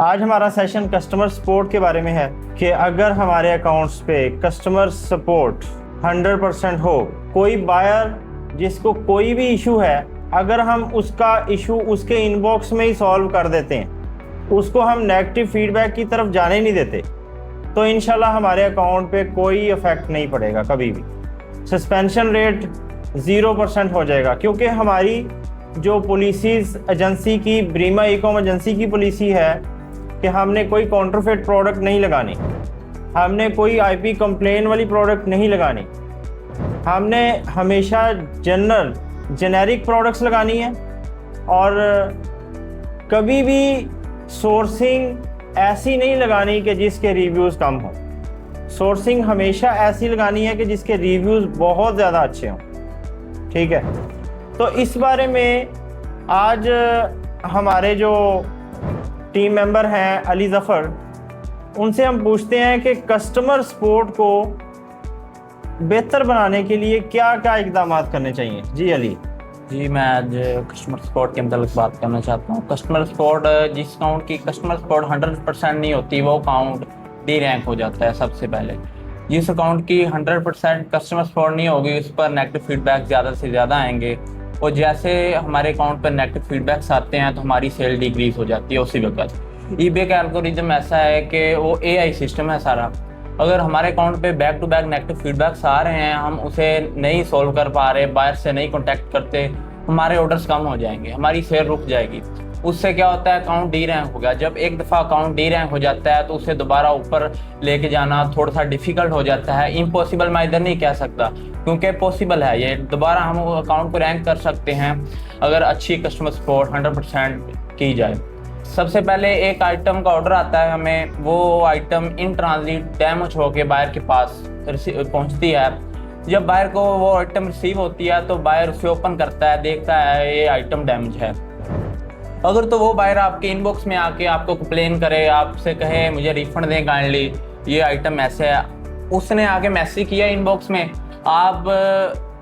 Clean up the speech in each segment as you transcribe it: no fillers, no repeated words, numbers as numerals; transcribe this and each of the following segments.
आज हमारा session customer support के बारे में है कि अगर हमारे अकाउंट्स पे कस्टमर सपोर्ट 100% हो, कोई बायर जिसको कोई भी इशू है, अगर हम उसका इशू उसके इनबॉक्स में ही सॉल्व कर देते हैं, उसको हम नेगेटिव फीडबैक की तरफ जाने नहीं देते, तो इंशाल्लाह हमारे अकाउंट पे कोई इफेक्ट नहीं पड़ेगा कभी भी। सस्पेंशन रेट 0% हो जाएगा, क्योंकि हमारी जो पॉलिसीज़ एजेंसी की ब्रीमा ई-कॉम एजेंसी की पॉलिसी है कि हमने कोई काउंटरफेट प्रोडक्ट नहीं लगानी, हमने कोई आईपी कंप्लेन वाली प्रोडक्ट नहीं लगानी, हमने हमेशा जेनेरिक प्रोडक्ट्स लगानी है। और कभी भी सोर्सिंग ऐसी नहीं लगानी कि जिसके रिव्यूज़ कम हों। सोर्सिंग हमेशा ऐसी लगानी है कि जिसके रिव्यूज़ बहुत ज़्यादा अच्छे हों। ठीक है, तो इस बारे में आज हमारे जो टीम मेंबर हैं अली ज़फ़र, उनसे हम पूछते हैं कि कस्टमर सपोर्ट को बेहतर बनाने के लिए क्या क्या इक़दाम करने चाहिए। जी अली। जी, मैं आज कस्टमर सपोर्ट के मतलब बात करना चाहता हूँ। कस्टमर सपोर्ट, जिस अकाउंट की कस्टमर सपोर्ट 100% नहीं होती, वो अकाउंट डी रैंक हो जाता है। सबसे पहले जिस अकाउंट की 100% कस्टमर सपोर्ट नहीं होगी, उस पर नेगेटिव फीडबैक ज़्यादा से ज़्यादा आएंगे, और जैसे हमारे अकाउंट पर नेगेटिव फीडबैक्स आते हैं तो हमारी सेल डिक्रीज हो जाती है उसी वक्त। ईबे का एल्गोरिथम ऐसा है कि वो एआई सिस्टम है सारा। अगर हमारे अकाउंट पे back to back negative feedbacks आ रहे हैं, हम उसे नहीं सोल्व कर पा रहे, बायर से नहीं कॉन्टैक्ट करते, हमारे ऑर्डर्स कम हो जाएंगे, हमारी सेल रुक जाएगी। उससे क्या होता है, अकाउंट डी रैंक हो गया। जब एक दफ़ा अकाउंट डी रैंक हो जाता है तो उसे दोबारा ऊपर लेके जाना थोड़ा सा डिफ़िकल्ट हो जाता है। इम्पॉसिबल मैं इधर नहीं कह सकता, क्योंकि पॉसिबल है ये। दोबारा हम अकाउंट को रैंक कर सकते हैं अगर अच्छी कस्टमर सपोर्ट 100% की जाए। सबसे पहले एक आइटम का ऑर्डर आता है हमें, वो आइटम इन ट्रांजिट डैमेज होकर बायर के पास पहुंचती है। जब बायर को वो आइटम रिसीव होती है तो बायर उसे ओपन करता है, देखता है ये आइटम डैमेज है। अगर तो वो बायर आपके इनबॉक्स में आके आपको कंप्लेन करे, आपसे कहे मुझे रिफंड दें काइंडली, ये आइटम ऐसे है, उसने आके मैसेज किया इनबॉक्स में, आप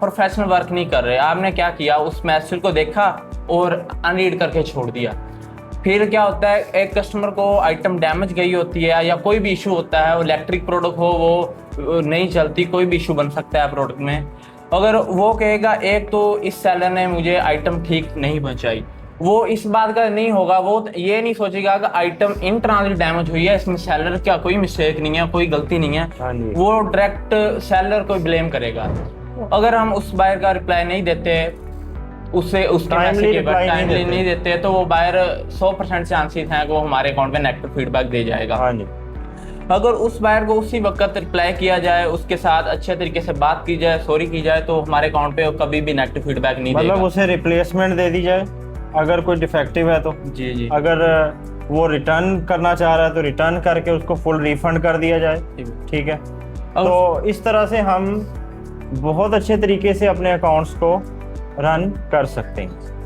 प्रोफेशनल वर्क नहीं कर रहे। आपने क्या किया, उस मैसेज को देखा और अनरीड करके छोड़ दिया। फिर क्या होता है, एक कस्टमर को आइटम डैमेज गई होती है या कोई भी इशू होता है, वो इलेक्ट्रिक प्रोडक्ट हो, वो नहीं चलती, कोई भी इशू बन सकता है प्रोडक्ट में। अगर वो कहेगा एक तो इस सेलर ने मुझे आइटम ठीक नहीं पहुंचाई, वो इस बात का नहीं होगा, वो ये नहीं सोचेगा कि आइटम इन ट्रांजिट डैमेज हुई है, इसमें सेलर क्या कोई मिस्टेक नहीं है, कोई गलती नहीं है, वो डायरेक्ट सेलर को ब्लेम करेगा। अगर हम उस बायर का रिप्लाई नहीं देते, उससे उसके मैसेज के बाद टाइमली नहीं देते, तो वो बायर 100% चांसेस हैं कि वो हमारे अकाउंट में नेगेटिव फीडबैक दे जाएगा। अगर उस बायर को उसी वक्त रिप्लाई किया जाए, उसके साथ अच्छे तरीके से बात की जाए, सॉरी की जाए, तो हमारे अकाउंट पे कभी भी नेगेटिव फीडबैक नहीं देगा। मतलब उसे रिप्लेसमेंट दे दी जाए अगर कोई डिफेक्टिव है तो। जी। अगर वो रिटर्न करना चाह रहा है तो रिटर्न करके उसको फुल रिफंड कर दिया जाए। ठीक है, तो इस तरह से हम बहुत अच्छे तरीके से अपने अकाउंट्स को रन कर सकते हैं।